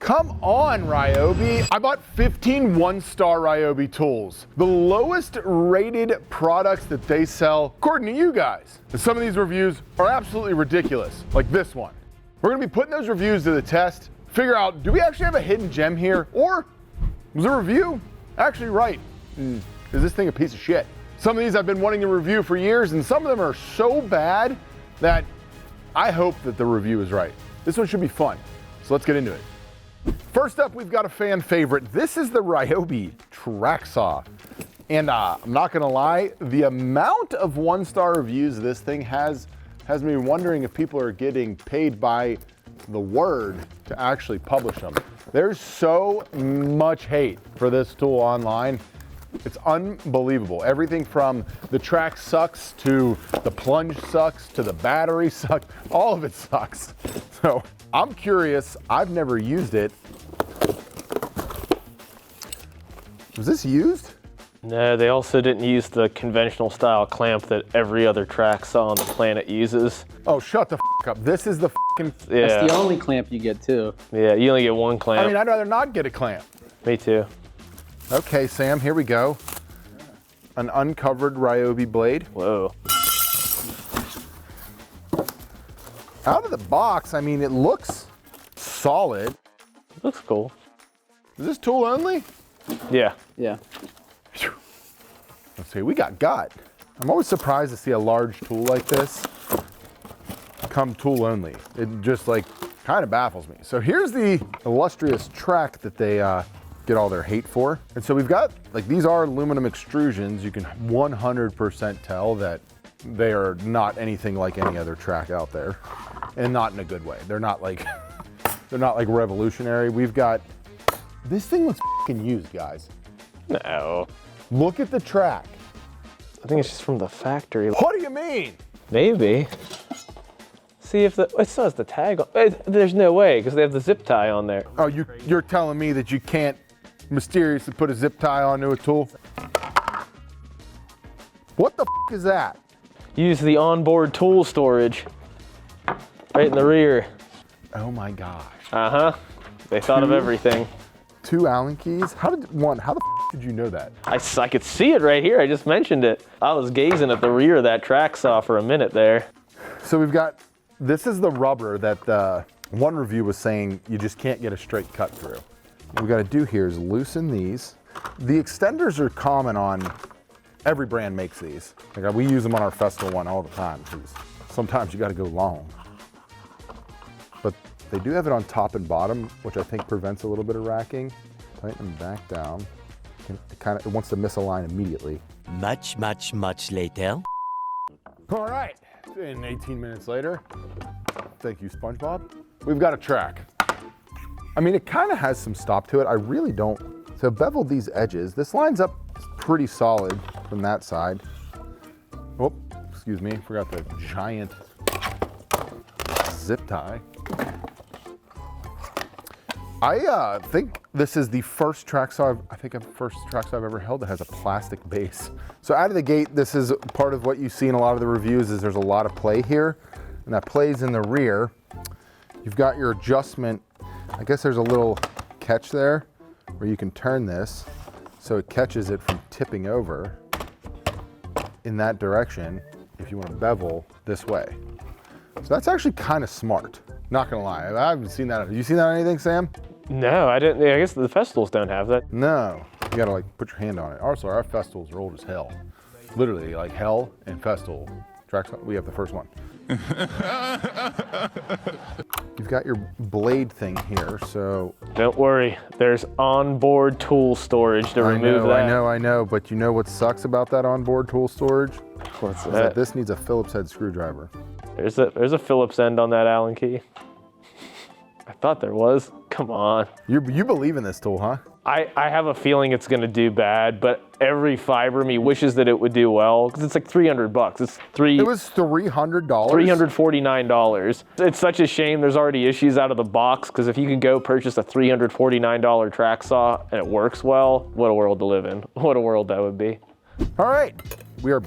Come on, Ryobi. I bought 15 one-star Ryobi tools. The lowest rated products that they sell, according to you guys. And some of these reviews are absolutely ridiculous, like this one. We're gonna be putting those reviews to the test, figure out, do we actually have a hidden gem here? Or was the review actually right? Is this thing a piece of shit? Some of these I've been wanting to review for years, and some of them are so bad that I hope that the review is right. This one should be fun, so let's get into it. First up, we've got a fan favorite. This is the Ryobi track saw. And I'm not gonna lie, the amount of one-star reviews this thing has me wondering if people are getting paid by the word to actually publish them. There's so much hate for this tool online. It's unbelievable. Everything from the track sucks to the plunge sucks to the battery sucks. All of it sucks. So I'm curious. I've never used it. Was this used? No, they also didn't use the conventional style clamp that every other track saw on the planet uses. Oh, shut the f up. This is the f***ing... Yeah. That's the only clamp you get too. Yeah, you only get one clamp. I mean, I'd rather not get a clamp. Me too. Okay, Sam, here we go. An uncovered Ryobi blade. Whoa. Out of the box, I mean, it looks solid. Looks cool. Is this tool only? Yeah. Yeah. Let's see, we got gut. I'm always surprised to see a large tool like this come tool only. It just like kind of baffles me. So here's the illustrious track that they get all their hate for. And so we've got, like, these are aluminum extrusions. You can 100% tell that they are not anything like any other track out there, and not in a good way. They're not like, they're not like revolutionary. We've got, this thing looks f***ing used, guys. No. Look at the track. I think it's just from the factory. What do you mean? Maybe. See if it still has the tag on. There's no way, because they have the zip tie on there. Oh, you're telling me that you can't mysteriously put a zip tie onto a tool? What the f is that? Use the onboard tool storage. Right in the rear. Oh my gosh. Uh-huh. They thought of everything. 2 Allen keys? How the f did you know that? I could see it right here. I just mentioned it. I was gazing at the rear of that track saw for a minute there. So we've got, this is the rubber that one review was saying you just can't get a straight cut through. What we gotta do here is loosen these. The extenders are common on, every brand makes these. Like, we use them on our Festival one all the time, because sometimes you gotta go long. But they do have it on top and bottom, which I think prevents a little bit of racking. Tighten them back down. It wants to misalign immediately. Much later. All right, and 18 minutes later, thank you, SpongeBob. We've got a track. I mean, it kind of has some stop to it. I really don't. So beveled these edges. This lines up pretty solid from that side. Oh, excuse me, forgot the giant zip tie. I think this is the first track saw I've ever held that has a plastic base. So out of the gate, this is part of what you see in a lot of the reviews is there's a lot of play here, and that plays in the rear. You've got your adjustment. I guess there's a little catch there where you can turn this so it catches it from tipping over in that direction if you want to bevel this way. So that's actually kind of smart. Not gonna lie, I haven't seen that. Have you seen that on anything, Sam? No, I didn't. I guess the festivals don't have that. No, you gotta like put your hand on it. Also, our festivals are old as hell. Literally, like hell and festival. Tracks, we have the first one. You've got your blade thing here, so. Don't worry, there's onboard tool storage to remove that. I know, but you know what sucks about that onboard tool storage? What's Is that? that this needs a Phillips head screwdriver. There's a Phillips end on that Allen key. I thought there was. Come on. You believe in this tool, huh? I have a feeling it's gonna do bad, but every fiber of me wishes that it would do well, because it's like $300. It was $300? $349. It's such a shame there's already issues out of the box, because if you could go purchase a $349 track saw and it works well, what a world to live in. What a world that would be. All right, we are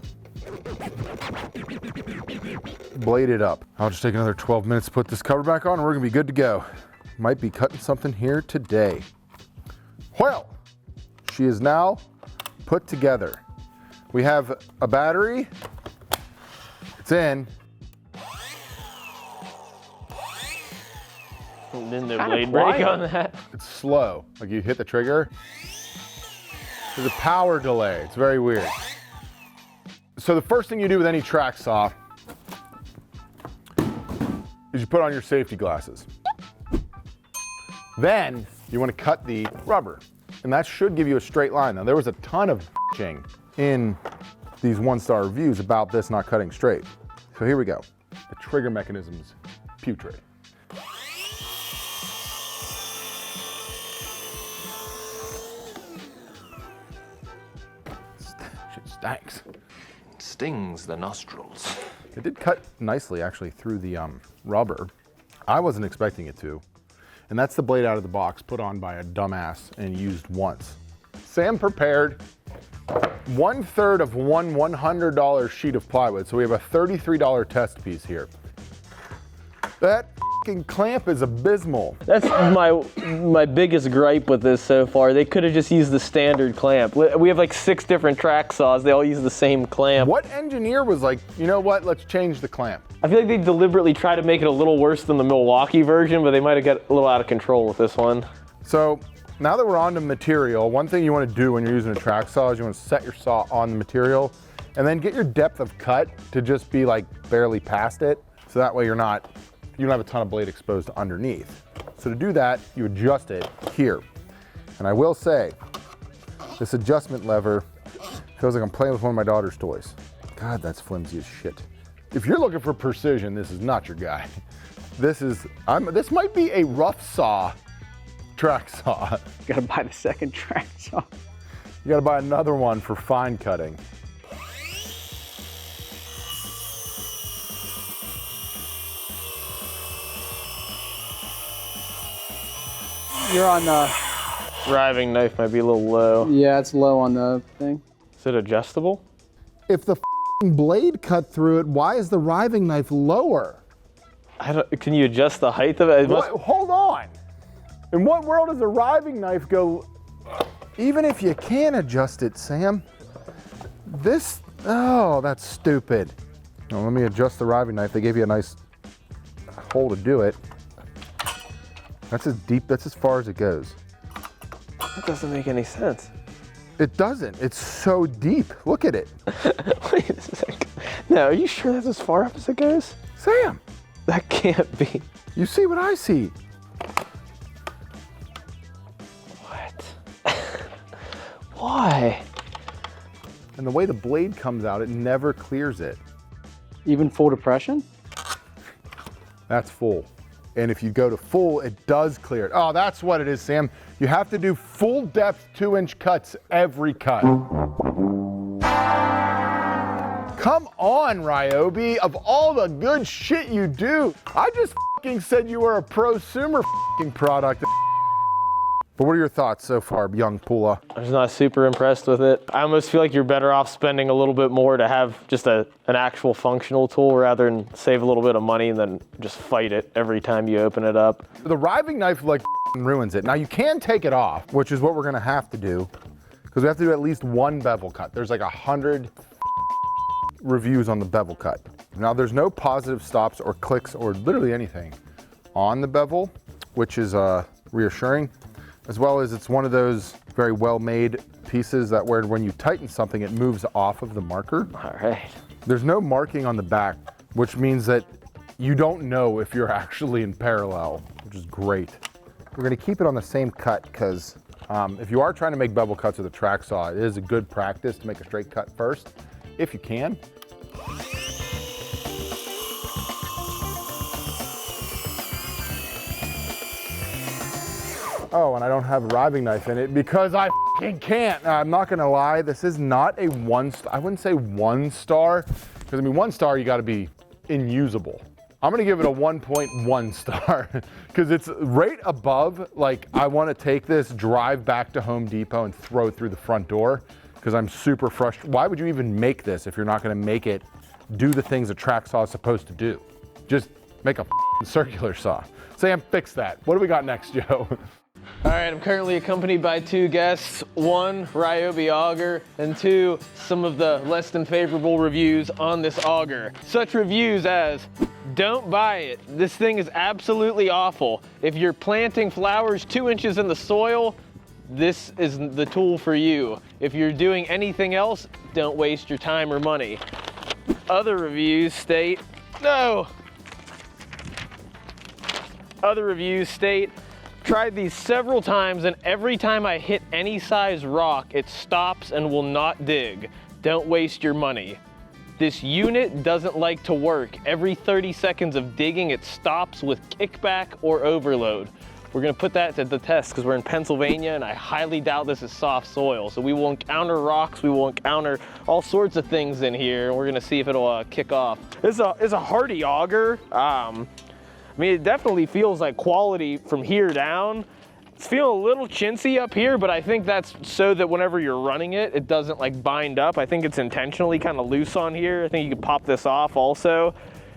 bladed up. I'll just take another 12 minutes to put this cover back on and we're gonna be good to go. might be cutting something here today. Well, she is now put together. We have a battery. It's in. Didn't the blade break on that? It's slow. Like you hit the trigger. There's a power delay. It's very weird. So the first thing you do with any track saw is you put on your safety glasses. Then you want to cut the rubber. And that should give you a straight line. Now there was a ton of bitching in these 1-star reviews about this not cutting straight. So here we go. The trigger mechanism's putrid. Shit stinks. Stings the nostrils. It did cut nicely actually through the rubber. I wasn't expecting it to. And that's the blade out of the box put on by a dumbass and used once. Sam prepared 1/3 of one $100 sheet of plywood. So we have a $33 test piece here. That fucking clamp is abysmal. That's my biggest gripe with this so far. They could have just used the standard clamp. We have like 6 different track saws. They all use the same clamp. What engineer was like, you know what, let's change the clamp? I feel like they deliberately tried to make it a little worse than the Milwaukee version, but they might have got a little out of control with this one. So now that we're on to material, one thing you want to do when you're using a track saw is you want to set your saw on the material and then get your depth of cut to just be like barely past it. So that way you don't have a ton of blade exposed underneath. So to do that, you adjust it here. And I will say, this adjustment lever feels like I'm playing with one of my daughter's toys. God, that's flimsy as shit. If you're looking for precision, this is not your guy. This might be a rough saw track saw. You gotta buy the second track saw. You gotta buy another one for fine cutting. You're on the, Riving knife might be a little low. yeah, it's low on the thing. Is it adjustable? If the blade cut through it, why is the riving knife lower? Can you adjust the height of it? Hold on. In what world does a riving knife go? Even if you can adjust it, Sam, that's stupid. Now, let me adjust the riving knife. They gave you a nice hole to do it. That's as deep, that's as far as it goes. That doesn't make any sense. It doesn't. It's so deep. Look at it. Wait a second. Now, are you sure that's as far up as it goes? Sam, That can't be. you see what I see. What? Why? And the way the blade comes out, it never clears it. Even full depression? That's full. And if you go to full, it does clear it. Oh, that's what it is, Sam. You have to do full depth 2-inch cuts every cut. Come on, Ryobi. Of all the good shit you do, I just fucking said you were a prosumer fucking product. But what are your thoughts so far, young Pula? I was not super impressed with it. I almost feel like you're better off spending a little bit more to have just an actual functional tool rather than save a little bit of money and then just fight it every time you open it up. The riving knife like ruins it. Now you can take it off, which is what we're gonna have to do, because we have to do at least one bevel cut. There's like 100 reviews on the bevel cut. Now there's no positive stops or clicks or literally anything on the bevel, which is reassuring, as well as it's one of those very well-made pieces that where when you tighten something, it moves off of the marker. All right. There's no marking on the back, which means that you don't know if you're actually in parallel, which is great. We're gonna keep it on the same cut because if you are trying to make bevel cuts with a track saw, it is a good practice to make a straight cut first, if you can. Oh, and I don't have a riving knife in it because I fucking can't. I'm not gonna lie, this is not a I wouldn't say 1 star, because I mean 1 star you gotta be inusable. I'm gonna give it a 1.1 star because it's right above, like I wanna take this, drive back to Home Depot and throw it through the front door because I'm super frustrated. Why would you even make this if you're not gonna make it do the things a track saw is supposed to do? Just make a circular saw. Sam, fix that. What do we got next, Joe? All right, I'm currently accompanied by 2 guests. 1, Ryobi auger, and 2, some of the less than favorable reviews on this auger. Such reviews as, don't buy it. This thing is absolutely awful. If you're planting flowers 2 inches in the soil, this is the tool for you. If you're doing anything else, don't waste your time or money. Other reviews state, no. Other reviews state, tried these several times and every time I hit any size rock, it stops and will not dig. Don't waste your money. This unit doesn't like to work. Every 30 seconds of digging, it stops with kickback or overload. We're gonna put that to the test because we're in Pennsylvania and I highly doubt this is soft soil. So we will encounter rocks, we will encounter all sorts of things in here, and we're gonna see if it'll kick off. It's a hardy auger. I mean, it definitely feels like quality from here down. It's feeling a little chintzy up here, but I think that's so that whenever you're running it, it doesn't like bind up. I think it's intentionally kind of loose on here. I think you can pop this off also.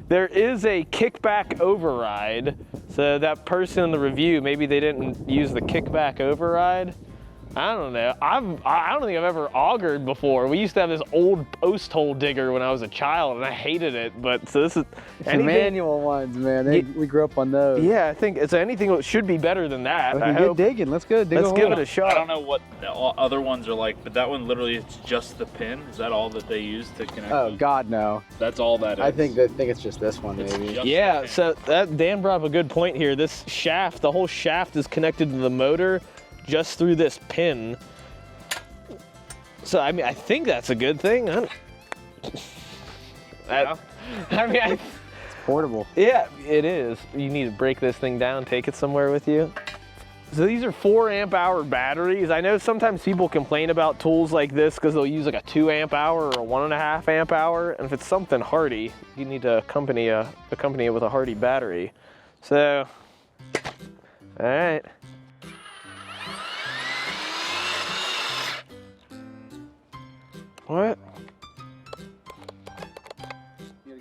There is a kickback override. So that person in the review, maybe they didn't use the kickback override. I don't know. I don't think I've ever augered before. We used to have this old post hole digger when I was a child, and I hated it. But so this is The manual ones, man. We grew up on those. Yeah, I think it's anything that should be better than that. We can get digging. Let's go dig a Let's hole. give it a shot. I don't know what the other ones are like, but that one literally it's just the pin. Is that all that they use to connect? Oh God, no. That's all that is. I think it's just this one, maybe. Yeah, so that Dan brought up a good point here. This shaft, the whole shaft is connected to the motor just through this pin. So I mean, I think that's a good thing. It's portable. Yeah, it is. You need to break this thing down, take it somewhere with you. So these are 4 amp hour batteries. I know sometimes people complain about tools like this because they'll use like a 2 amp hour or a 1.5 amp hour. And if it's something hardy, you need to accompany it with a hardy battery. So, all right. What?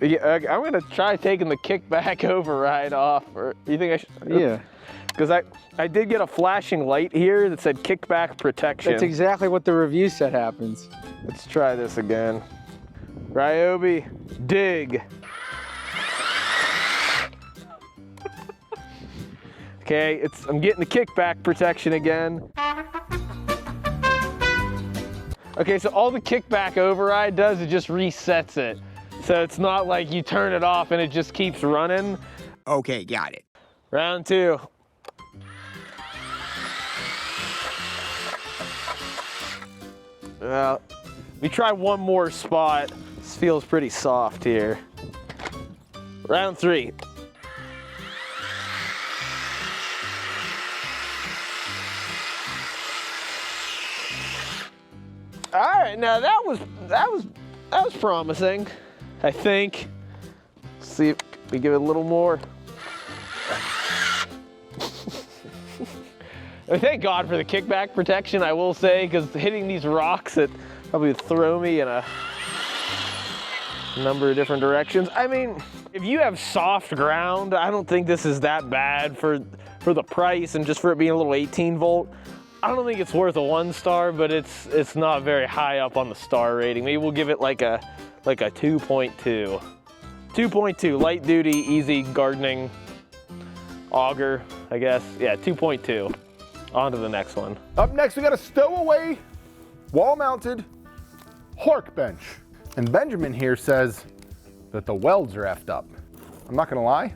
Yeah, I'm gonna try taking the kickback override off. Or you think I should? Yeah. Because I did get a flashing light here that said kickback protection. That's exactly what the review said happens. Let's try this again. Ryobi, dig. Okay, I'm getting the kickback protection again. Okay, so all the kickback override does is just resets it. So it's not like you turn it off and it just keeps running. Okay, got it. Round 2. Let me try one more spot. This feels pretty soft here. Round 3. All right, now that was promising, I think. Let's see if we give it a little more. Thank God for the kickback protection, I will say, because hitting these rocks, it probably would throw me in a number of different directions. I mean, if you have soft ground, I don't think this is that bad for the price and just for it being a little 18 volt. I don't think it's worth a 1 star, but it's not very high up on the star rating. Maybe we'll give it like a 2.2. 2.2, light duty, easy gardening auger, I guess. Yeah, 2.2. On to the next one. Up next, we got a stowaway, wall-mounted Hork bench. And Benjamin here says that the welds are effed up. I'm not gonna lie,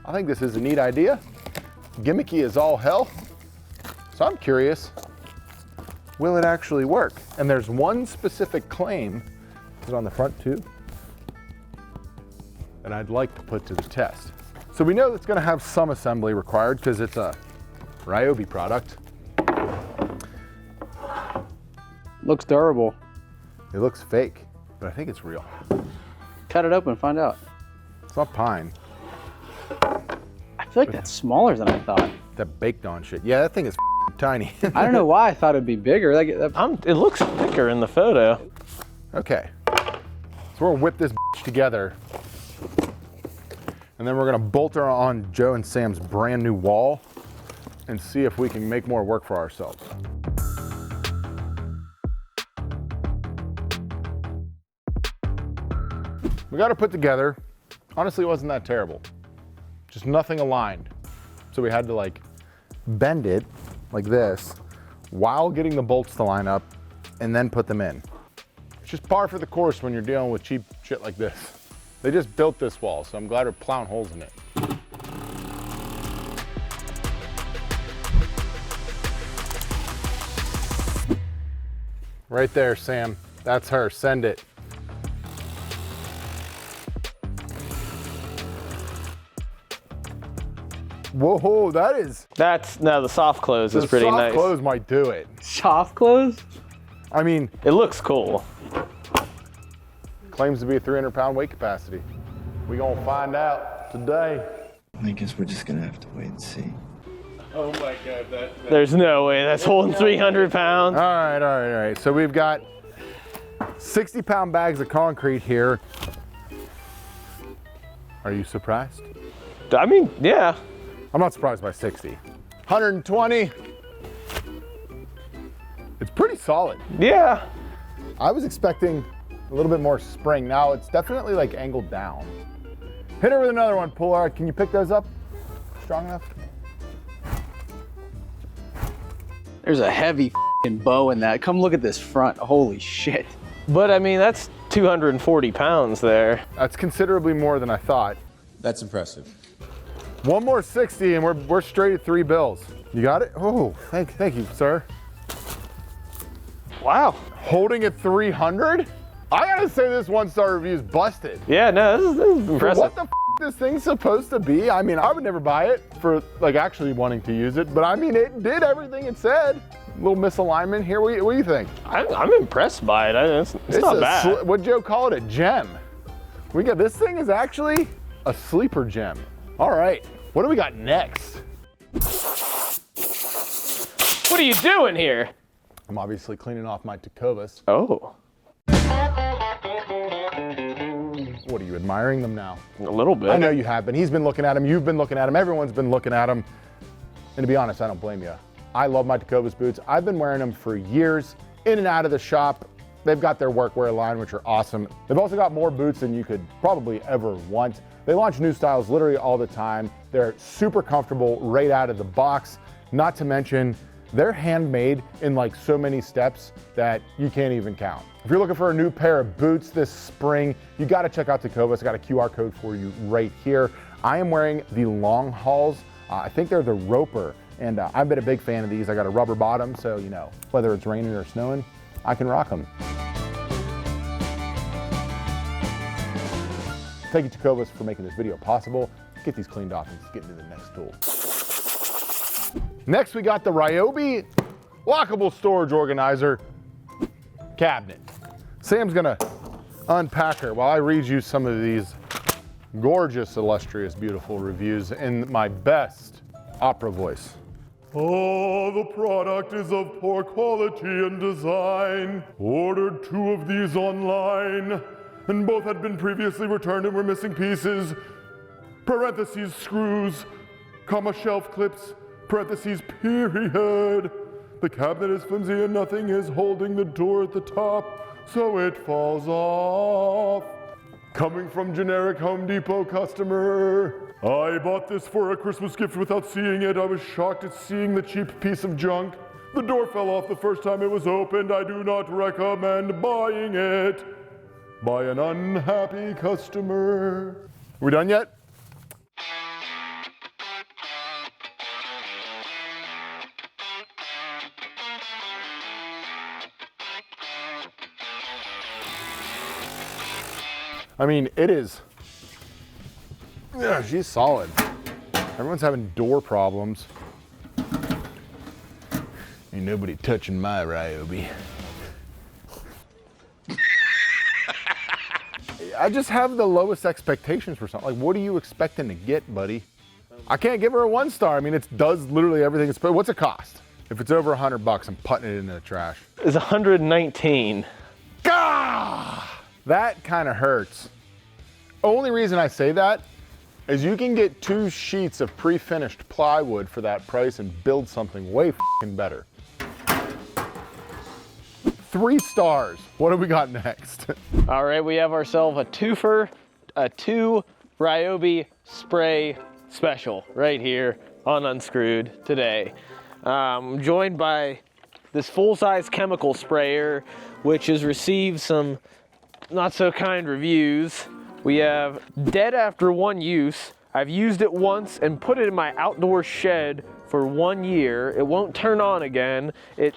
I think this is a neat idea. Gimmicky as all hell. So I'm curious, will it actually work? And there's one specific claim, is it on the front too, that I'd like to put to the test. So we know it's gonna have some assembly required because it's a Ryobi product. Looks durable. It looks fake, but I think it's real. Cut it open, find out. It's not pine. I feel like that's smaller than I thought. That baked on shit. Yeah, that thing is tiny. I don't know why I thought it'd be bigger. It looks thicker in the photo. Okay, so we'll whip this together. And then we're gonna bolt her on Joe and Sam's brand new wall and see if we can make more work for ourselves. We got her put together. Honestly, it wasn't that terrible. Just nothing aligned. So we had to like bend it like this while getting the bolts to line up and then put them in. It's just par for the course when you're dealing with cheap shit like this. They just built this wall, so I'm glad we're plowing holes in it. Right there, Sam. That's her. Send it. Whoa, that is. No, the soft close is pretty nice. Soft close might do it. Soft close? I mean, It looks cool. claims to be a 300-pound weight capacity. We gonna find out today. I guess we're just gonna have to wait and see. Oh my God, There's no way that's holding 300 pounds. All right. So we've got 60-pound bags of concrete here. Are you surprised? I mean, yeah. I'm not surprised by 60. 120. It's pretty solid. Yeah. I was expecting a little bit more spring. Now it's definitely like angled down. Hit her with another one, Polar. Can you pick those up strong enough? There's a heavy f***ing bow in that. Come look at this front. Holy shit. But I mean, that's 240 pounds there. That's considerably more than I thought. That's impressive. One more 60 and we're straight at 3 bills. You got it? Oh, thank you, sir. Wow. Holding at 300? I gotta say this 1-star review is busted. Yeah, no, this is For impressive. what the f this thing's supposed to be? I mean, I would never buy it for like actually wanting to use it, but I mean, it did everything it said. A little misalignment here. What do you think? I'm impressed by it. It's not bad. What'd Joe call it? A gem. This thing is actually a sleeper gem. All right, what do we got next? What are you doing here? I'm obviously cleaning off my Tokovas. Oh, What are you admiring them now? a little bit. I know you have been. He's been looking at them. You've been looking at them. Everyone's been looking at them. And to be honest, I don't blame you. I love my Tokovas boots. I've been wearing them for years, in and out of the shop. They've got their workwear line, which are awesome. They've also got more boots than you could probably ever want. They launch new styles literally all the time. They're super comfortable right out of the box. Not to mention, they're handmade in like so many steps that you can't even count. If you're looking for a new pair of boots this spring, you gotta check out Tokovas. I got a QR code for you right here. I am wearing the long hauls. I think they're the Roper, and I've been a big fan of these. I got a rubber bottom, so you know, whether it's raining or snowing, I can rock them. Thank you, Tokovas, for making this video possible. Get these cleaned off and let's get into the next tool. Next, we got the Ryobi lockable storage organizer cabinet. Sam's gonna unpack her while I read you some of these gorgeous, illustrious, beautiful reviews in my best opera voice. Oh, the product is of poor quality and design. Ordered 2 of these online, and both had been previously returned and were missing pieces. Parentheses, screws, comma, shelf clips, parentheses, period. The cabinet is flimsy and nothing is holding the door at the top, so it falls off. Coming from generic Home Depot customer. I bought this for a Christmas gift without seeing it. I was shocked at seeing the cheap piece of junk. The door fell off the first time it was opened. I do not recommend buying it. By an unhappy customer. Are we done yet? I mean, it is. Yeah, she's solid. Everyone's having door problems. Ain't nobody touching my Ryobi. I just have the lowest expectations for something. Like, what are you expecting to get, buddy? I can't give her a 1-star. I mean, it does literally everything it's supposed. What's it cost? If it's over $100, I'm putting it into the trash. It's 119. Gah! That kind of hurts. Only reason I say that is you can get 2 sheets of pre-finished plywood for that price and build something way f***ing better. 3 stars. What do we got next? All right, we have ourselves a twofer, a 2 Ryobi spray special right here on Unscrewed today. I'm joined by this full-size chemical sprayer, which has received some not so kind reviews. We have dead after 1 use. I've used it once and put it in my outdoor shed for 1 year. It won't turn on again. It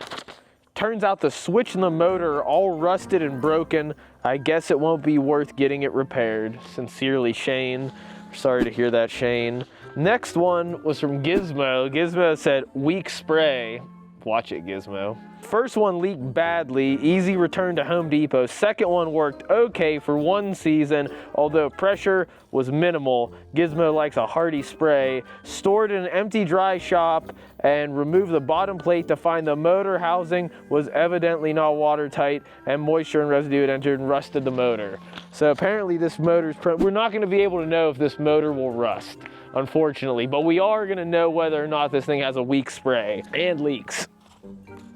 turns out the switch in the motor are all rusted and broken. I guess it won't be worth getting it repaired. Sincerely, Shane. Sorry to hear that, Shane. Next one was from Gizmo. Gizmo said, weak spray. Watch it, Gizmo. First one leaked badly, easy return to Home Depot. Second one worked okay for 1 season, although pressure was minimal. Gizmo likes a hearty spray. Stored in an empty dry shop and removed the bottom plate to find the motor housing was evidently not watertight and moisture and residue had entered and rusted the motor. So apparently this motor's, we're not gonna be able to know if this motor will rust, unfortunately, but we are gonna know whether or not this thing has a weak spray and leaks.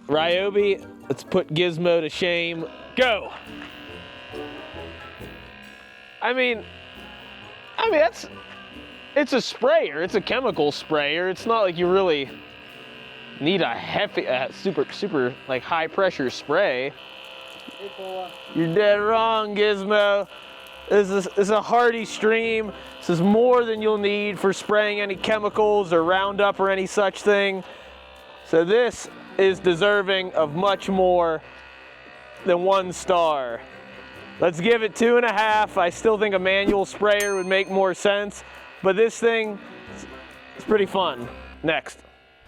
Ryobi, let's put Gizmo to shame. Go! I mean, it's a sprayer. It's a chemical sprayer. It's not like you really need a heavy, super like high pressure spray. You're dead wrong, Gizmo. This is a hearty stream. This is more than you'll need for spraying any chemicals or Roundup or any such thing. So this is deserving of much more than 1 star. Let's give it 2.5. I still think a manual sprayer would make more sense, but this thing is pretty fun. Next.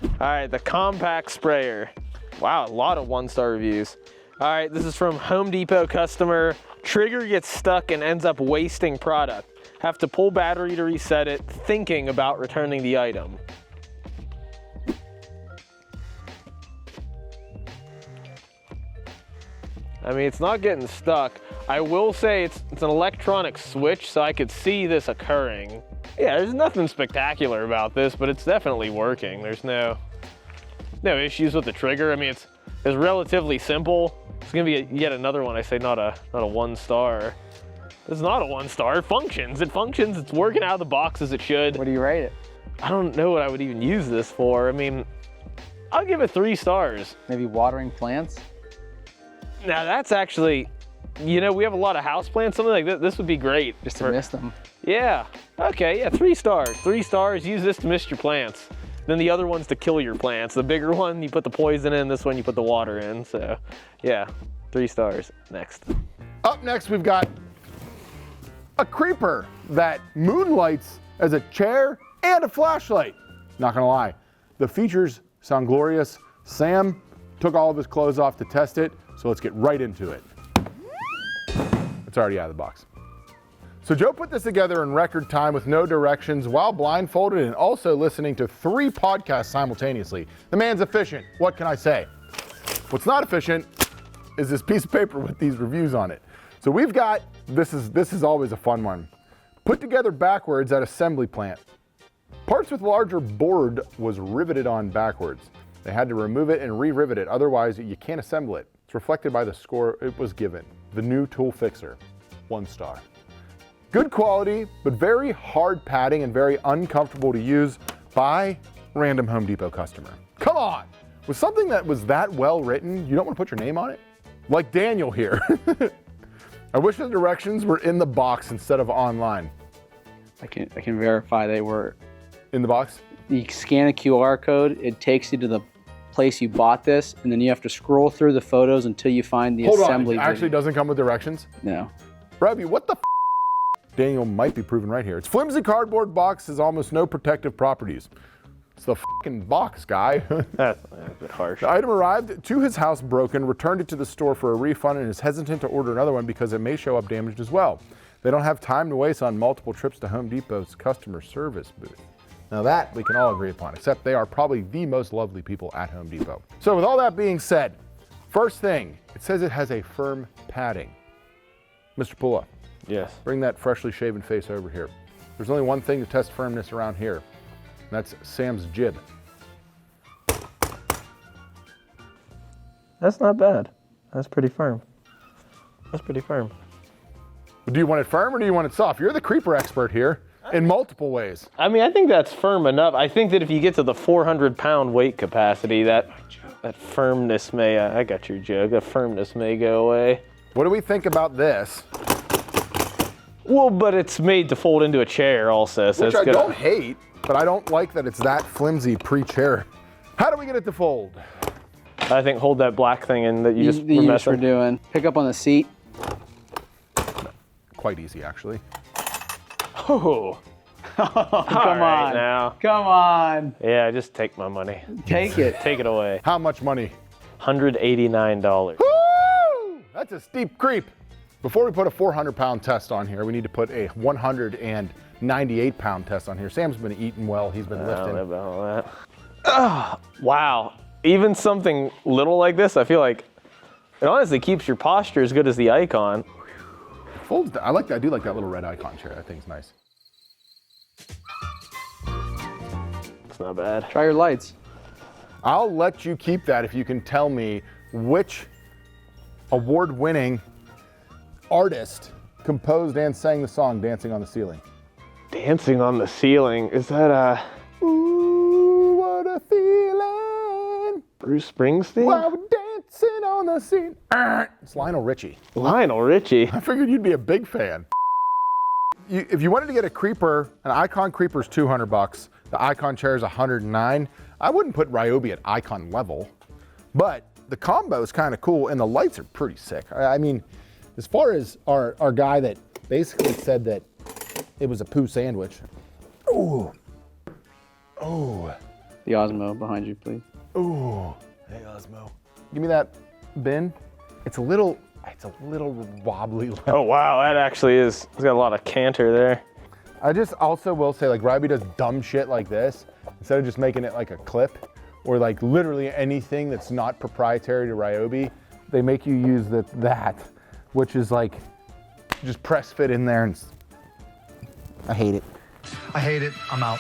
All right, the compact sprayer. Wow, a lot of 1-star reviews. All right, this is from Home Depot customer. Trigger gets stuck and ends up wasting product. Have to pull battery to reset it, thinking about returning the item. I mean, it's not getting stuck. I will say it's an electronic switch, so I could see this occurring. Yeah, there's nothing spectacular about this, but it's definitely working. There's no issues with the trigger. I mean, it's relatively simple. It's gonna be yet another one. I say not a 1 star. It's not a 1 star. It functions. It functions. It's working out of the box as it should. What do you rate it? I don't know what I would even use this for. I mean, I'll give it 3 stars. Maybe watering plants? Now that's actually, you know, we have a lot of house plants. Something like this would be great. Just to mist them. Yeah. Okay. Yeah. 3 stars. 3 stars. Use this to mist your plants. Then the other one's to kill your plants. The bigger one, you put the poison in. This one, you put the water in. So, yeah, 3 stars. Next. Up next, we've got a creeper that moonlights as a chair and a flashlight. Not gonna lie, the features sound glorious. Sam took all of his clothes off to test it, so let's get right into it. It's already out of the box. So Joe put this together in record time with no directions while blindfolded and also listening to 3 podcasts simultaneously. The man's efficient, what can I say? What's not efficient is this piece of paper with these reviews on it. So we've got, this is always a fun one. Put together backwards at assembly plant. Parts with larger board was riveted on backwards. They had to remove it and re-rivet it, otherwise you can't assemble it. It's reflected by the score it was given. The new tool fixer, 1 star. Good quality, but very hard padding and very uncomfortable to use by random Home Depot customer. Come on, with something that was that well written, you don't want to put your name on it? Like Daniel here. I wish the directions were in the box instead of online. I can verify they were. In the box? You scan a QR code, it takes you to the place you bought this, and then you have to scroll through the photos until you find the assembly. Hold on, it actually doesn't come with directions? No. Robbie, what the Daniel might be proven right here. Its flimsy cardboard box has almost no protective properties. It's the fucking box, guy. That's a bit harsh. The item arrived to his house broken, returned it to the store for a refund, and is hesitant to order another one because it may show up damaged as well. They don't have time to waste on multiple trips to Home Depot's customer service booth. Now that we can all agree upon, except they are probably the most lovely people at Home Depot. So with all that being said, first thing, it says it has a firm padding. Mr. Pula. Yes. Bring that freshly shaven face over here. There's only one thing to test firmness around here. And that's Sam's jib. That's not bad. That's pretty firm. That's pretty firm. Do you want it firm or do you want it soft? You're the creeper expert here in multiple ways. I mean, I think that's firm enough. I think that if you get to the 400-pound weight capacity, that firmness may, I got your jug, that firmness may go away. What do we think about this? Well, but it's made to fold into a chair also, so Which it's I don't hate, but I don't like that it's that flimsy pre-chair. How do we get it to fold? I think hold that black thing in that you just were were messing. doing. Pick up on the seat. Quite easy, actually. Oh. Come on. Now. Come on. Yeah, just take my money. Take it. Take it away. How much money? $189. Woo! That's a steep creep. Before we put a 400-pound test on here, we need to put a 198-pound test on here. Sam's been eating well. He's been I don't know lifting. about all that. Oh, wow. Even something little like this, I feel like it honestly keeps your posture as good as the Icon. Folds. I like that. I do like that little red Icon chair. That thing's nice. It's not bad. Try your lights. I'll let you keep that if you can tell me which award-winning artist composed and sang the song Dancing on the Ceiling. Dancing on the Ceiling. Is that Ooh, what a feeling. Bruce Springsteen? While we're dancing on the ceiling. It's Lionel Richie. Lionel Richie. I figured you'd be a big fan. If you wanted to get a creeper, an Icon creeper is $200. The Icon chair is $109. I wouldn't put Ryobi at Icon level, but the combo is kind of cool and the lights are pretty sick. I mean, as far as our guy that basically said that it was a poo sandwich. Ooh. Oh. The Osmo behind you, please. Ooh. Hey, Osmo. Give me that bin. It's a little wobbly. Oh wow, that actually is. It's got a lot of canter there. I just also will say, like, Ryobi does dumb shit like this. Instead of just making it like a clip or like literally anything that's not proprietary to Ryobi, they make you use that, which is like just press fit in there and I hate it. I hate it. I'm out.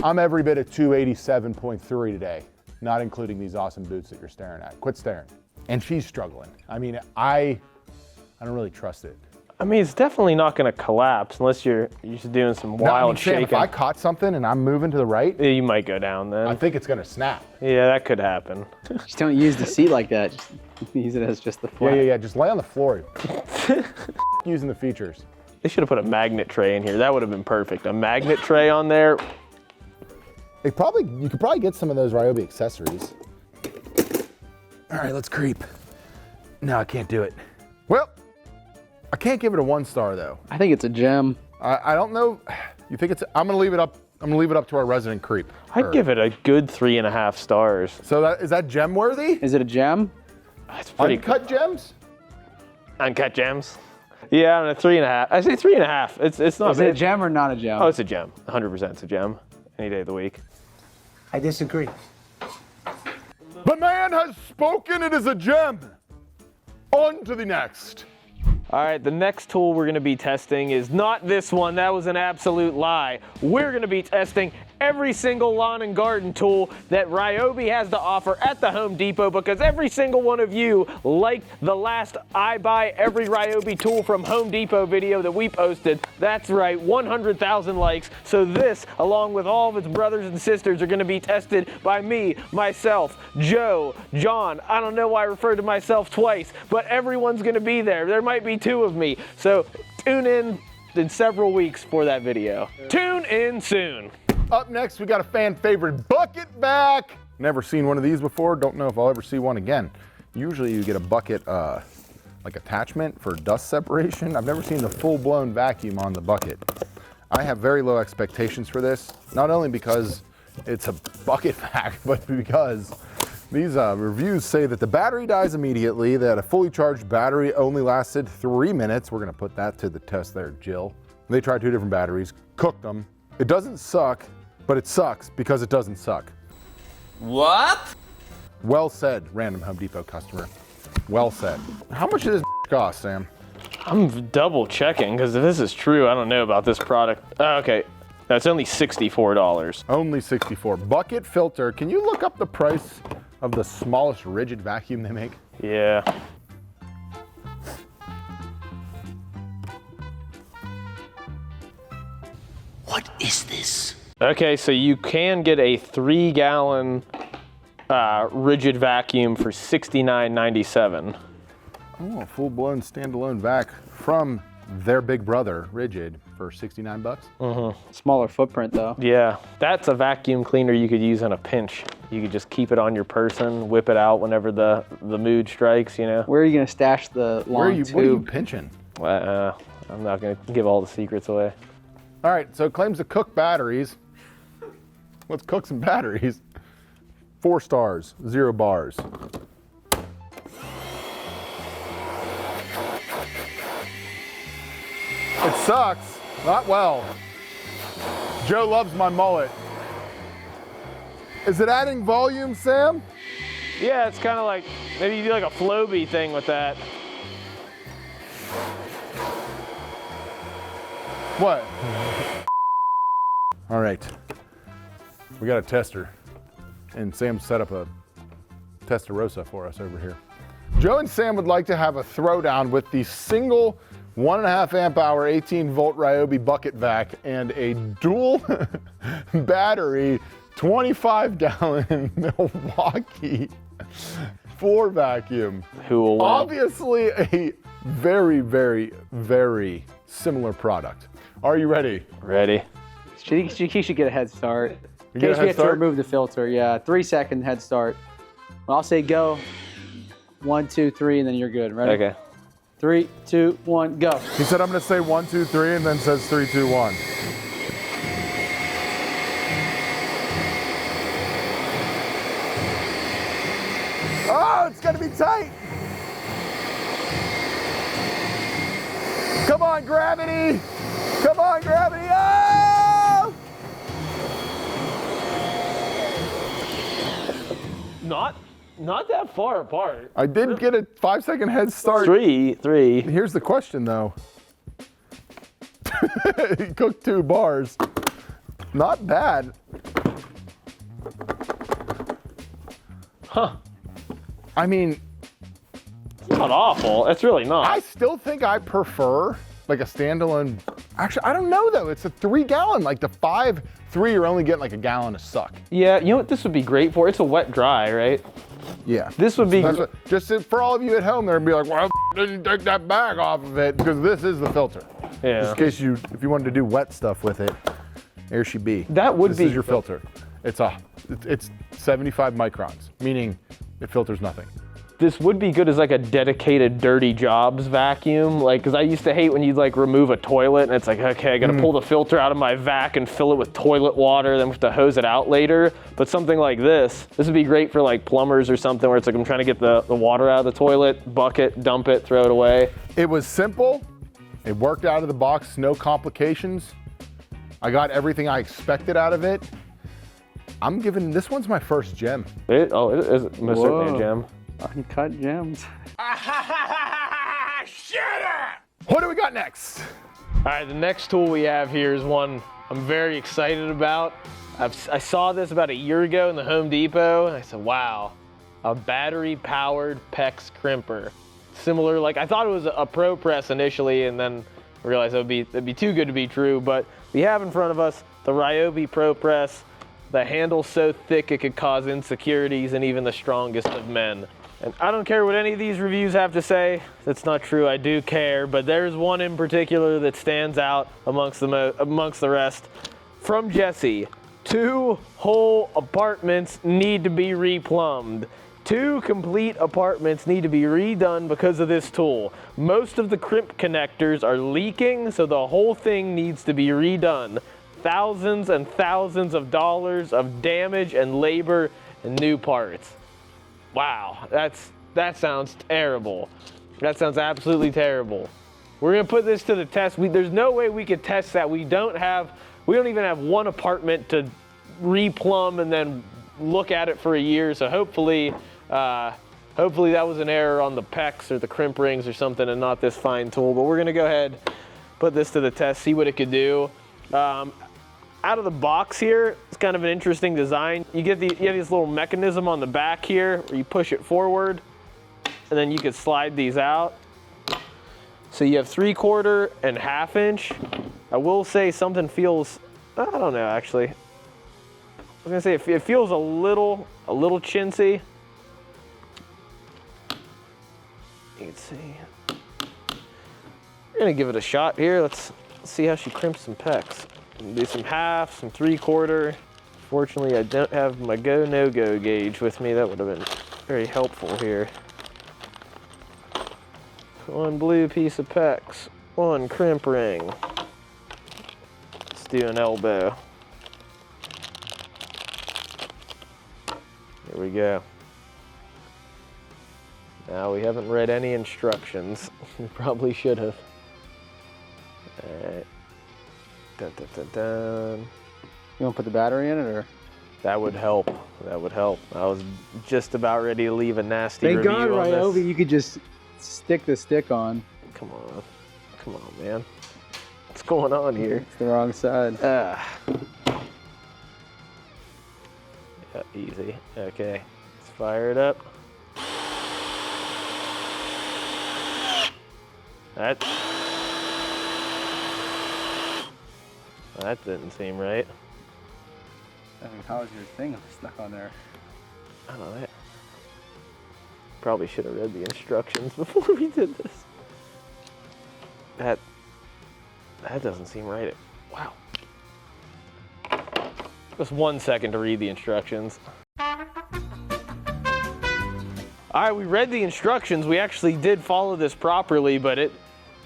I'm every bit at 287.3 today, not including these awesome boots that you're staring at. Quit staring. And she's struggling. I mean, I don't really trust it. I mean, it's definitely not going to collapse unless you're just doing some No, I mean, wild Sam, shaking. if I caught something and I'm moving to the right, Yeah, you might go down then. I think it's gonna snap. Yeah, that could happen. Just don't use the seat like that. Just use it as just the flat. Yeah. Just lay on the floor. Using the features. They should have put a magnet tray in here. That would have been perfect. A magnet tray on there. You could probably get some of those Ryobi accessories. All right, let's creep. No, I can't do it. Well, I can't give it a 1 star though. I think it's a gem. I don't know. You think it's? I'm gonna leave it up. I'm gonna leave it up to our resident creep. I'd give it a good 3.5 stars. So is that gem worthy? Is it a gem? That's pretty Uncut gems? Uncut gems. Yeah, and a 3.5. I say 3.5. It's not Is it a bad. gem or not a gem? Oh, it's a gem. 100% it's a gem. Any day of the week. I disagree. The man has spoken. It is a gem. On to the next. All right, the next tool we're gonna be testing is not this one. That was an absolute lie. We're gonna be testing every single lawn and garden tool that Ryobi has to offer at the Home Depot because every single one of you liked the last I buy every Ryobi tool from Home Depot video that we posted. That's right, 100,000 likes. So this, along with all of its brothers and sisters, are gonna be tested by me, myself, Joe, John. I don't know why I referred to myself twice, but everyone's gonna be there. There might be 2 of me. So tune in several weeks for that video. Tune in soon. Up next, we got a fan favorite bucket vac. Never seen one of these before. Don't know if I'll ever see one again. Usually you get a bucket like attachment for dust separation. I've never seen the full-blown vacuum on the bucket. I have very low expectations for this, not only because it's a bucket vac, but because these reviews say that the battery dies immediately, that a fully charged battery only lasted 3 minutes. We're gonna put that to the test there, Jill. They tried 2 different batteries, cooked them. It doesn't suck, but it sucks because it doesn't suck. What? Well said, random Home Depot customer. Well said. How much did this cost, Sam? I'm double checking because if this is true, I don't know about this product. Oh, okay, that's only $64. Only 64. Bucket filter. Can you look up the price of the smallest rigid vacuum they make? Yeah. What is this? Okay, so you can get a 3-gallon rigid vacuum for $69.97. Oh, a full-blown standalone vac from their big brother, Rigid, for 69 bucks. Smaller footprint though. Yeah, that's a vacuum cleaner you could use in a pinch. You could just keep it on your person, whip it out whenever the mood strikes, you know? Where are you gonna stash the long What are you tube? pinching? I'm not gonna give all the secrets away. All right, so it claims to cook batteries. Let's cook some batteries. 4 stars, 0 bars. It sucks, not well. Joe loves my mullet. Is it adding volume, Sam? Yeah, it's kind of like, maybe you do like a Floby thing with that. What? All right, we got a tester, and Sam set up a Testarossa for us over here. Joe and Sam would like to have a throwdown with the single 1.5 amp hour 18 volt Ryobi bucket vac and a dual battery 25 gallon Milwaukee floor vacuum. Who will win? Obviously a very, very, very similar product. Are you ready? Ready. She should get a head start. In get a case head we have to start? remove the filter, yeah. 3-second head start. When I'll say go, 1, 2, 3, and then you're good. Ready? Okay. 3, 2, 1, go. He said I'm gonna say 1, 2, 3, and then says 3, 2, 1. Oh, it's gonna be tight. Come on, gravity. Come on, gravity. Oh! Not that far apart. I did get a 5-second head start. Three. Here's the question though. He cooked 2 bars. Not bad. Huh. I mean, It's not awful. It's really not. I still think I prefer like a standalone. Actually, I don't know though. It's a 3-gallon. Like the 5.3, you're only getting like a gallon of suck. Yeah, you know what this would be great for? It's a wet dry, right? Yeah. This would be. That's what, just for all of you at home there and be like, well, didn't take that bag off of it because this is the filter. Yeah. Just in case if you wanted to do wet stuff with it, there she be. That would this be. This is your filter. It's 75 microns, meaning it filters nothing. This would be good as like a dedicated dirty jobs vacuum. Like, cause I used to hate when you'd like remove a toilet and it's like, okay, I gotta pull the filter out of my vac and fill it with toilet water, then we have to hose it out later. But something like this would be great for like plumbers or something where it's like, I'm trying to get the water out of the toilet, bucket, dump it, throw it away. It was simple. It worked out of the box, no complications. I got everything I expected out of it. I'm giving, this one's my first gem. It is most certainly a gem. Uncut gems. What do we got next? All right, the next tool we have here is one I'm very excited about. I saw this about a year ago in the Home Depot, and I said, wow, a battery-powered PEX crimper. Similar, like I thought it was a Pro Press initially, and then I realized that'd be too good to be true, but we have in front of us the Ryobi Pro Press. The handle's so thick it could cause insecurities in even the strongest of men. And I don't care what any of these reviews have to say. That's not true, I do care, but there's one in particular that stands out amongst the rest. From Jesse, 2 whole apartments need to be replumbed. 2 complete apartments need to be redone because of this tool. Most of the crimp connectors are leaking, so the whole thing needs to be redone. Thousands and thousands of dollars of damage and labor and new parts. Wow, that sounds terrible. That sounds absolutely terrible. We're gonna put this to the test. There's no way we could test that. We don't even have one apartment to replumb and then look at it for a year. So hopefully Hopefully that was an error on the pecs or the crimp rings or something and not this fine tool, but we're gonna go ahead, put this to the test, see what it could do. Out of the box here, it's kind of an interesting design. You have this little mechanism on the back here where you push it forward and then you can slide these out. So you have 3/4 and 1/2 inch. I will say something feels, I don't know actually. I was gonna say it feels a little chintzy. You can see. We're gonna give it a shot here. Let's see how she crimps some pecs. Do some 1/2, some 3/4. Fortunately, I don't have my go no go gauge with me. That would have been very helpful here. One blue piece of pecs, one crimp ring. Let's do an elbow. Here we go. Now we haven't read any instructions. We probably should have. All right. Dun, dun, dun, dun. You want to put the battery in it, or? That would help. That would help. I was just about ready to leave a nasty Thank review God, on Ryobi, this. you could just stick the stick on. Come on. Come on, man. What's going on here? It's the wrong side. Yeah, easy. Okay. Let's fire it up. That didn't seem right. I mean, how is your thing stuck on there? I don't know. Probably should have read the instructions before we did this. That doesn't seem right. Wow. Just 1 second to read the instructions. All right, we read the instructions. We actually did follow this properly, but it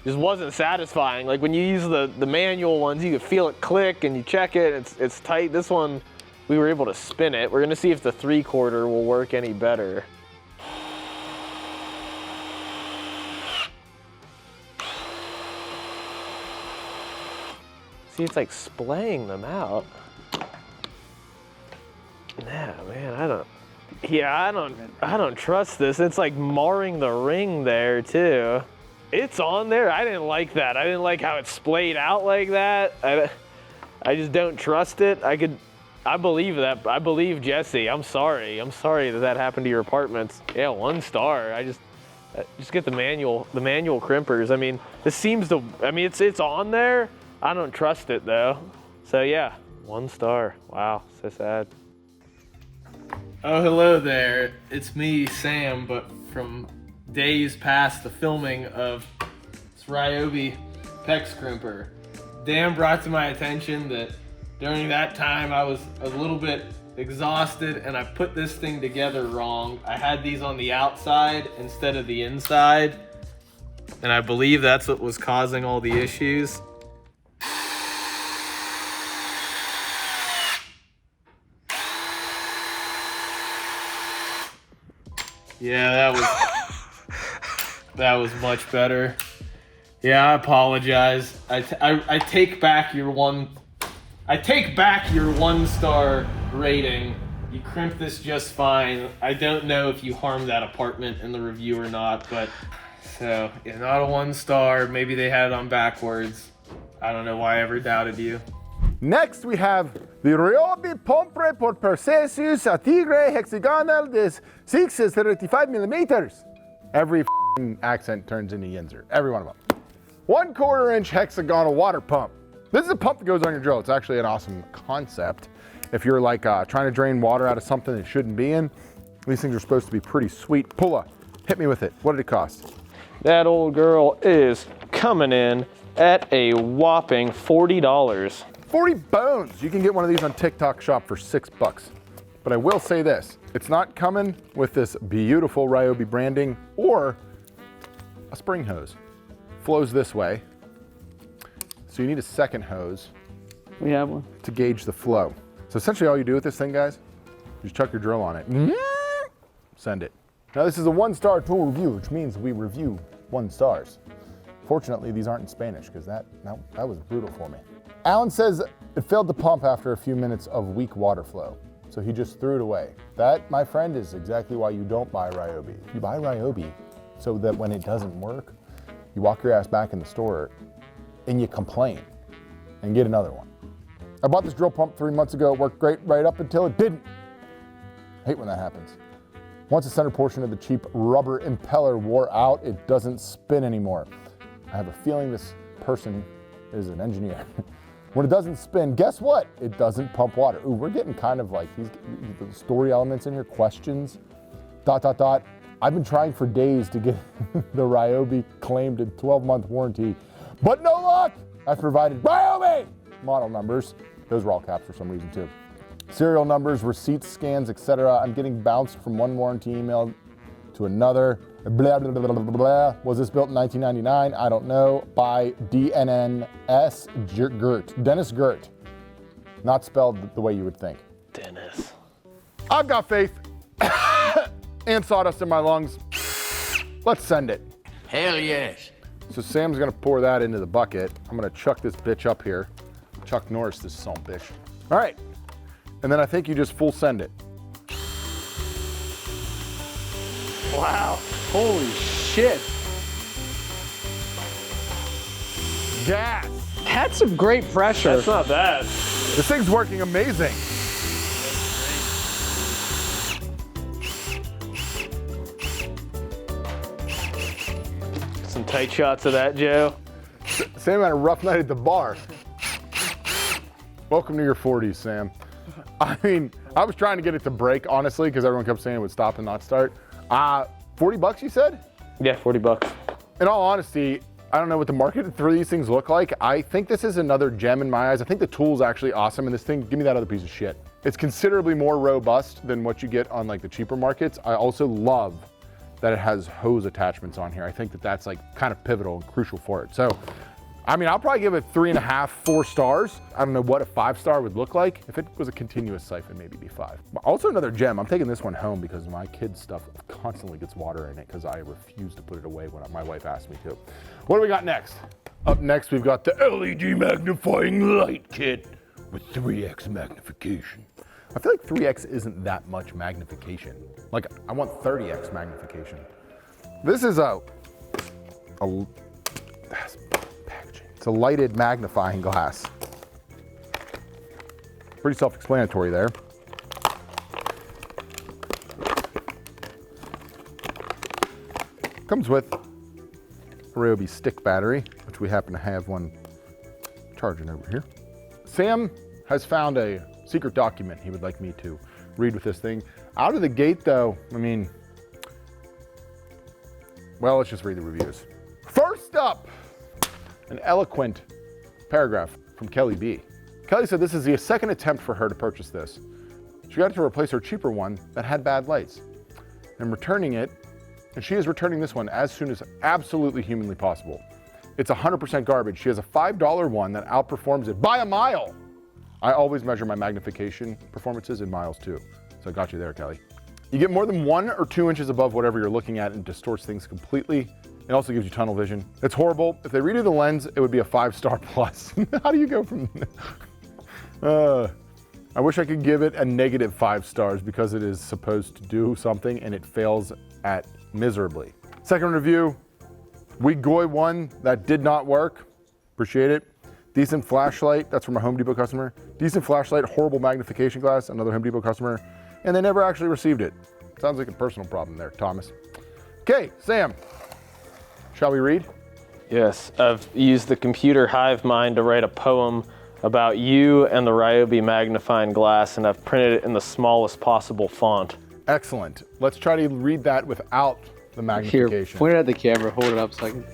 just wasn't satisfying. Like when you use the manual ones, you can feel it click and you check it, it's tight. This one, we were able to spin it. We're gonna see if the 3/4 will work any better. See, it's like splaying them out. Nah, man, I don't trust this. It's like marring the ring there too. It's on there. I didn't like that. I didn't like how it splayed out like that. I just don't trust it. I believe that. I believe Jesse. I'm sorry. I'm sorry that happened to your apartments. Yeah, 1 star. Just get the manual crimpers. I mean, this seems to, I mean, it's on there. I don't trust it though. So yeah, 1 star. Wow, so sad. Oh, hello there. It's me, Sam, but from days past the filming of this Ryobi Pex Crimper. Dan brought to my attention that during that time I was a little bit exhausted and I put this thing together wrong. I had these on the outside instead of the inside, and I believe that's what was causing all the issues. Yeah, that was much better. Yeah, I apologize. I take back your 1 star rating. You crimped this just fine. I don't know if you harmed that apartment in the review or not, but so yeah, not a 1 star. Maybe they had it on backwards. I don't know why I ever doubted you. Next, we have the Ryobi Pompre por Perseus a Tigre Hexagonal de 635 millimeters. Every accent turns into Yinzer. Every one of them. 1/4 inch hexagonal water pump. This is a pump that goes on your drill. It's actually an awesome concept. If you're like trying to drain water out of something that shouldn't be in, these things are supposed to be pretty sweet. Pulla, hit me with it. What did it cost? That old girl is coming in at a whopping $40. 40 bones. You can get one of these on TikTok Shop for $6. But I will say this, it's not coming with this beautiful Ryobi branding or a spring hose. Flows this way. So you need a second hose. We have one. To gauge the flow. So essentially all you do with this thing, guys, you just chuck your drill on it. Send it. Now this is a 1 star tool review, which means we review 1 stars. Fortunately, these aren't in Spanish because that was brutal for me. Alan says it failed to pump after a few minutes of weak water flow. so he just threw it away. That, my friend, is exactly why you don't buy Ryobi. You buy Ryobi so that when it doesn't work, you walk your ass back in the store and you complain and get another one. I bought this drill pump 3 months ago. It worked great right up until it didn't. I hate when that happens. Once the center portion of the cheap rubber impeller wore out, it doesn't spin anymore. I have a feeling this person is an engineer. When it doesn't spin, guess what? It doesn't pump water. Ooh, we're getting kind of like these story elements in here, questions, ... I've been trying for days to get the Ryobi claimed 12-month warranty, but no luck! I've provided Ryobi model numbers. Those were all caps for some reason too. Serial numbers, receipts, scans, etc. I'm getting bounced from one warranty email to another. Blah, blah, blah, blah, blah, blah. Was this built in 1999? I don't know. By DNNS Gert. Dennis Gert. Not spelled the way you would think. Dennis. I've got faith and sawdust in my lungs. Let's send it. Hell yes. So Sam's gonna pour that into the bucket. I'm gonna chuck this bitch up here. Chuck Norris, this son of a bitch. All right. And then I think you just full send it. Wow. Holy shit. Gas. That's some great pressure. That's not bad. This thing's working amazing. Some tight shots of that, Joe. Sam had a rough night at the bar. Welcome to your 40s, Sam. I mean, I was trying to get it to break, honestly, because everyone kept saying it would stop and not start. 40 bucks, you said? Yeah, 40 bucks. In all honesty, I don't know what the market for these things look like. I think this is another gem in my eyes. I think the tool's actually awesome, and this thing, give me that other piece of shit. It's considerably more robust than what you get on like the cheaper markets. I also love that it has hose attachments on here. I think that that's like kind of pivotal and crucial for it. So, I mean, I'll probably give it 3.5, 4 stars. I don't know what a 5-star would look like. If it was a continuous siphon, maybe it'd be 5. But also another gem. I'm taking this one home because my kids' stuff constantly gets water in it because I refuse to put it away when my wife asked me to. What do we got next? Up next, we've got the LED magnifying light kit with 3x magnification. I feel like 3x isn't that much magnification. Like, I want 30x magnification. This is it's a lighted magnifying glass. Pretty self-explanatory there. Comes with a Ryobi stick battery, which we happen to have one charging over here. Sam has found a secret document he would like me to read with this thing. Out of the gate though, I mean, well, let's just read the reviews. First up, an eloquent paragraph from Kelly B. Kelly said this is the second attempt for her to purchase this. She got it to replace her cheaper one that had bad lights. And returning it, and she is returning this one as soon as absolutely humanly possible. It's 100% garbage. She has a $5 one that outperforms it by a mile. I always measure my magnification performances in miles too. So I got you there, Kelly. You get more than 1 or 2 inches above whatever you're looking at and distorts things completely. It also gives you tunnel vision. It's horrible. If they redo the lens, it would be a 5-star plus. How do you go from I wish I could give it a negative 5 stars because it is supposed to do something and it fails at miserably. Second review, Wigoi one that did not work. Appreciate it. Decent flashlight, that's from a Home Depot customer. Decent flashlight, horrible magnification glass, another Home Depot customer. And they never actually received it. Sounds like a personal problem there, Thomas. Okay, Sam, shall we read? Yes, I've used the computer hive mind to write a poem about you and the Ryobi magnifying glass, and I've printed it in the smallest possible font. Excellent. Let's try to read that without the magnification. Here, point it at the camera, hold it up a second.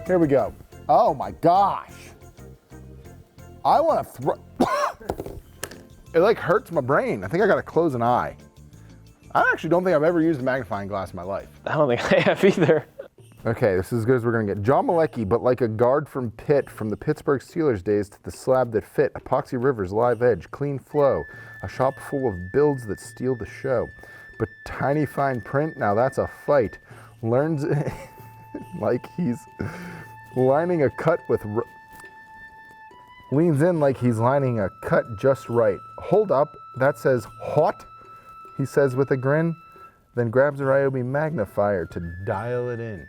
Here we go. Oh my gosh. I want to throw, it like hurts my brain. I think I got to close an eye. I actually don't think I've ever used a magnifying glass in my life. I don't think I have either. Okay, this is as good as we're gonna get. John Malecki, but like a guard from Pitt, from the Pittsburgh Steelers days to the slab that fit, Epoxy Rivers, live edge, clean flow, a shop full of builds that steal the show. But tiny fine print, now that's a fight. Learns like he's lining a cut with, leans in like he's lining a cut just right. hold up, that says hot, he says with a grin, then grabs a Ryobi magnifier to dial it in.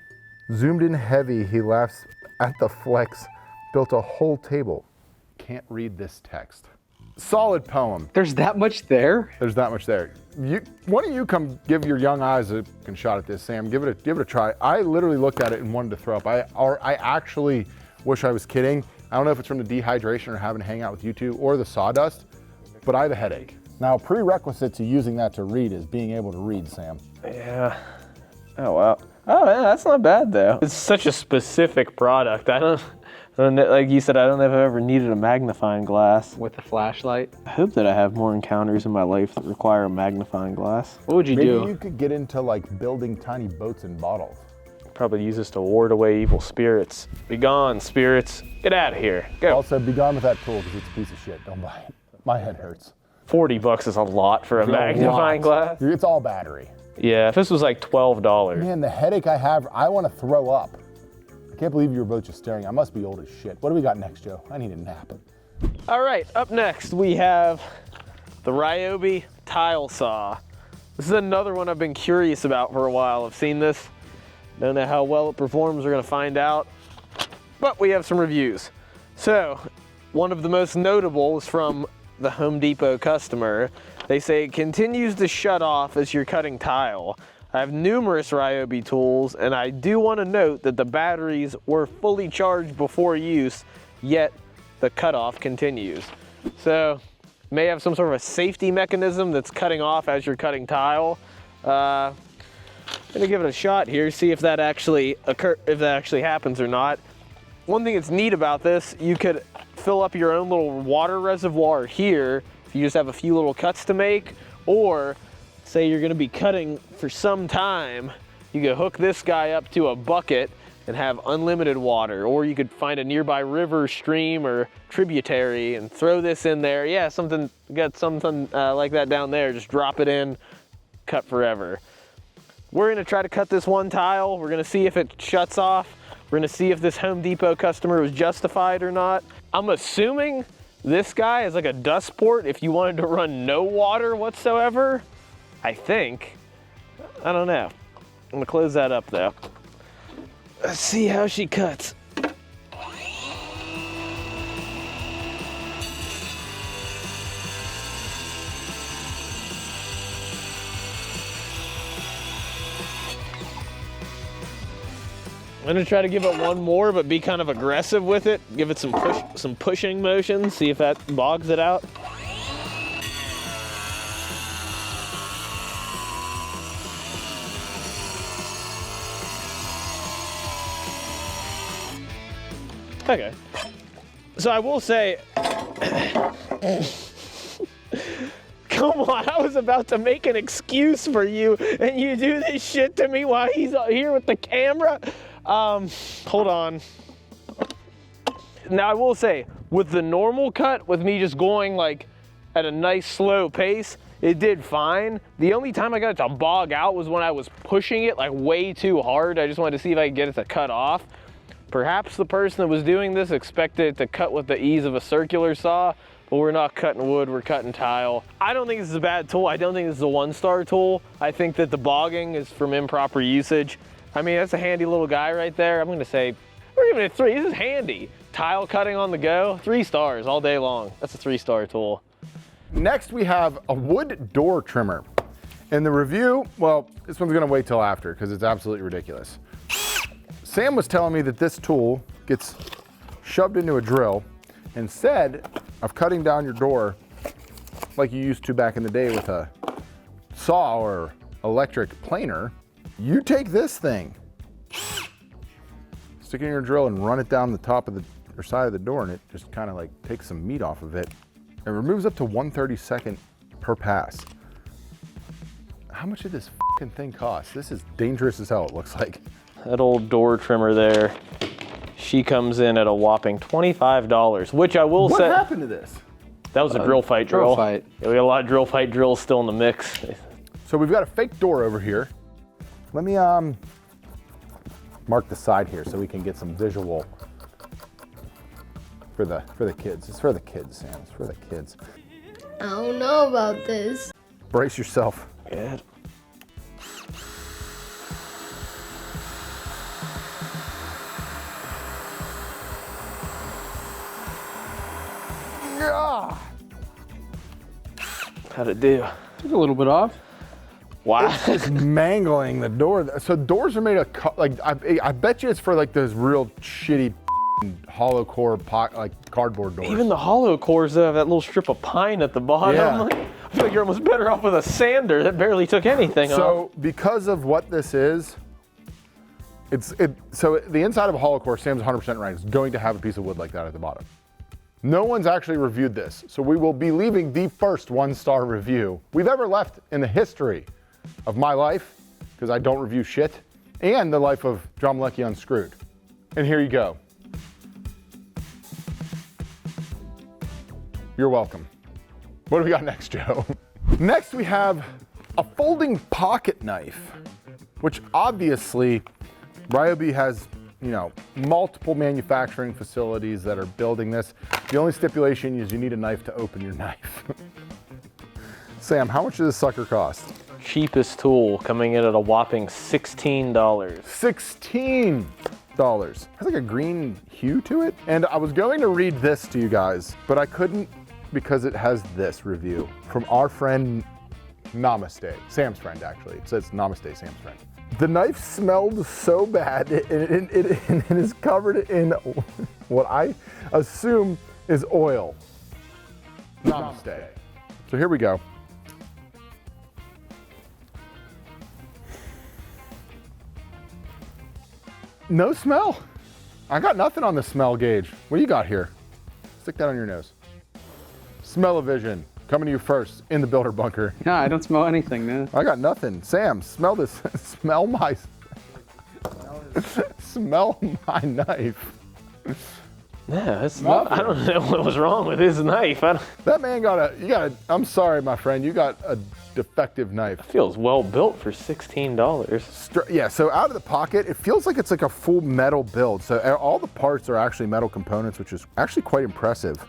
Zoomed in heavy, he laughs at the flex, built a whole table. Can't read this text. Solid poem. There's that much there? There's that much there. Why don't you come give your young eyes a shot at this, Sam? Give it a try. I literally looked at it and wanted to throw up. I actually wish I was kidding. I don't know if it's from the dehydration or having to hang out with you two or the sawdust, but I have a headache. Now, prerequisite to using that to read is being able to read, Sam. Yeah. Oh, wow. Oh, yeah, that's not bad, though. It's such a specific product. I don't like you said, I don't know if I've ever needed a magnifying glass. With a flashlight? I hope that I have more encounters in my life that require a magnifying glass. What would you do? Maybe you could get into like building tiny boats and bottles. Probably use this to ward away evil spirits. Be gone, spirits. Get out of here. Go. Also, be gone with that tool because it's a piece of shit. Don't buy it. My head hurts. $40 is a lot for a magnifying glass. It's all battery. Yeah, if this was like $12. Man, the headache I have, I want to throw up. I can't believe you were both just staring. I must be old as shit. What do we got next, Joe? I need a nap. All right, up next we have the Ryobi tile saw. This is another one I've been curious about for a while. I've seen this. Don't know how well it performs. We're gonna find out. But we have some reviews. So, one of the most notable is from the Home Depot customer. They say it continues to shut off as you're cutting tile. I have numerous Ryobi tools, and I do want to note that the batteries were fully charged before use, yet the cutoff continues. So, may have some sort of a safety mechanism that's cutting off as you're cutting tile. I'm gonna give it a shot here, see if that actually happens or not. One thing that's neat about this, you could fill up your own little water reservoir here if you just have a few little cuts to make, or say you're gonna be cutting for some time, you could hook this guy up to a bucket and have unlimited water, or you could find a nearby river, stream, or tributary and throw this in there. Yeah, got something like that down there, just drop it in, cut forever. We're gonna try to cut this one tile. We're gonna see if it shuts off. We're gonna see if this Home Depot customer was justified or not. I'm assuming this guy is like a dust port if you wanted to run no water whatsoever. I think. I don't know. I'm gonna close that up though. Let's see how she cuts. I'm gonna try to give it one more, but be kind of aggressive with it. Give it some pushing motion, see if that bogs it out. Okay. So I will say, come on, I was about to make an excuse for you, and you do this shit to me while he's here with the camera. Hold on. Now I will say, with the normal cut, with me just going like at a nice slow pace, it did fine. The only time I got it to bog out was when I was pushing it like way too hard. I just wanted to see if I could get it to cut off. Perhaps the person that was doing this expected it to cut with the ease of a circular saw, but we're not cutting wood, we're cutting tile. I don't think this is a bad tool. I don't think this is a one-star tool. I think that the bogging is from improper usage. I mean, that's a handy little guy right there. I'm gonna say, we're giving it 3. This is handy. Tile cutting on the go, 3 stars all day long. That's a 3-star tool. Next, we have a wood door trimmer. In the review, well, this one's gonna wait till after because it's absolutely ridiculous. Sam was telling me that this tool gets shoved into a drill. Instead of cutting down your door like you used to back in the day with a saw or electric planer, you take this thing, stick it in your drill and run it down the top of the or side of the door, and it just kind of like takes some meat off of it. It removes up to 1/32 per pass. How much did this fucking thing cost? This is dangerous as hell, it looks like. That old door trimmer there, she comes in at a whopping $25, which I will say. What happened to this? That was a drill fight drill. Drill fight. Yeah, we got a lot of drill fight drills still in the mix. So we've got a fake door over here. Let me mark the side here so we can get some visual for the kids. It's for the kids, Sam. It's for the kids. I don't know about this. Brace yourself. Good. Yeah. How'd it do? Took a little bit off. Wow. It's just mangling the door. So doors are made of, like, I bet you it's for like those real shitty hollow core like cardboard doors. Even the hollow cores though have that little strip of pine at the bottom. Yeah. I feel like you're almost better off with a sander that barely took anything off. So because of what this is, so the inside of a hollow core, Sam's 100% right, is going to have a piece of wood like that at the bottom. No one's actually reviewed this, so we will be leaving the first 1-star review we've ever left in the history of my life, because I don't review shit, and the life of John Malecki Unscrewed. And here you go. You're welcome. What do we got next, Joe? Next we have a folding pocket knife, which obviously Ryobi has, you know, multiple manufacturing facilities that are building this. The only stipulation is you need a knife to open your knife. Sam, how much does this sucker cost? Cheapest tool coming in at a whopping $16. $16. Has like a green hue to it. And I was going to read this to you guys, but I couldn't because it has this review from our friend Namaste. Sam's friend, actually. It says Namaste, Sam's friend. The knife smelled so bad, it is covered in what I assume is oil. Namaste. So here we go. No smell. I got nothing on the smell gauge. What do you got here? Stick that on your nose. Smell-o-vision, coming to you first in the builder bunker. No, I don't smell anything, man. I got nothing. Sam, smell this. Smell my knife. Yeah, it's not, I don't know what was wrong with his knife. That man I'm sorry, my friend, you got a defective knife. It feels well built for $16. Yeah, so out of the pocket, it feels like it's like a full metal build. So all the parts are actually metal components, which is actually quite impressive.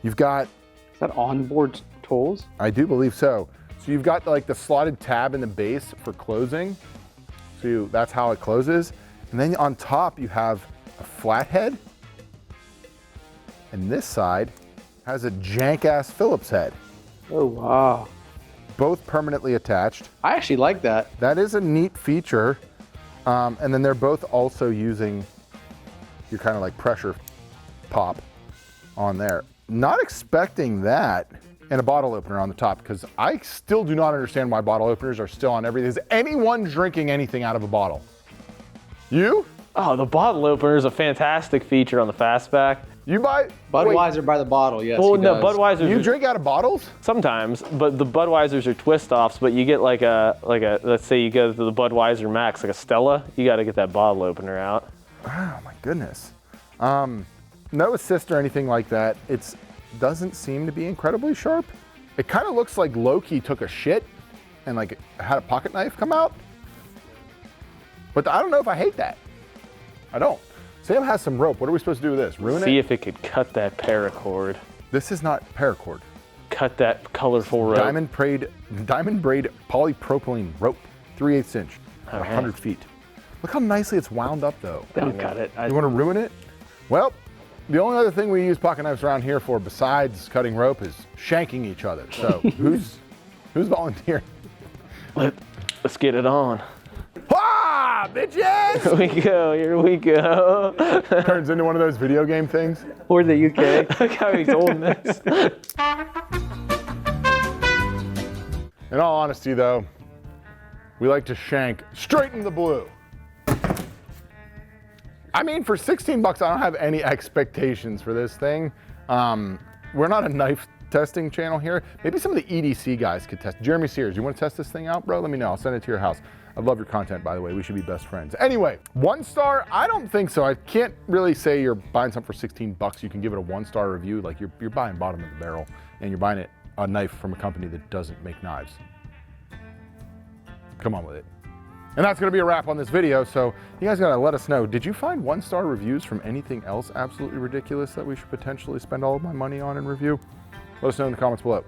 You've got... Is that onboard tools? I do believe so. So you've got like the slotted tab in the base for closing. So that's how it closes. And then on top you have a flathead. And this side has a jank-ass Phillips head. Oh, wow. Both permanently attached. I actually like that. That is a neat feature. And then they're both also using your kind of like pressure pop on there. Not expecting that, and a bottle opener on the top, because I still do not understand why bottle openers are still on everything. Is anyone drinking anything out of a bottle? You? Oh, the bottle opener is a fantastic feature on the Fastback. You buy Budweiser by the bottle, yes. Well, he no, does. Budweiser. You drink out of bottles? Sometimes, but the Budweisers are twist offs. But you get like a let's say you go to the Budweiser Max, like a Stella. You got to get that bottle opener out. Oh my goodness. No assist or anything like that. It doesn't seem to be incredibly sharp. It kind of looks like Loki took a shit and like had a pocket knife come out. But I don't know if I hate that. I don't. Sam has some rope. What are we supposed to do with this? Ruin it? See if it could cut that paracord. This is not paracord. Cut that colorful rope. Diamond braid polypropylene rope, 3/8 inch, All right. 100 feet. Look how nicely it's wound up though. Don't cut it. You want to ruin it? Well, the only other thing we use pocket knives around here for besides cutting rope is shanking each other. So who's volunteering? Let's get it on. Ah, bitches! Here we go. Here we go. Turns into one of those video game things. Or the UK. Look how he's holding this. In all honesty though, we like to shank straight in the blue. I mean, for 16 bucks, I don't have any expectations for this thing. We're not a knife testing channel here. Maybe some of the EDC guys could test. Jeremy Sears, you want to test this thing out, bro? Let me know. I'll send it to your house. I love your content, by the way. We should be best friends. Anyway, 1 star, I don't think so. I can't really say you're buying something for 16 bucks. You can give it a 1-star review. Like you're buying bottom of the barrel and you're buying a knife from a company that doesn't make knives. Come on with it. And that's gonna be a wrap on this video. So you guys gotta let us know, did you find 1-star reviews from anything else absolutely ridiculous that we should potentially spend all of my money on and review? Let us know in the comments below.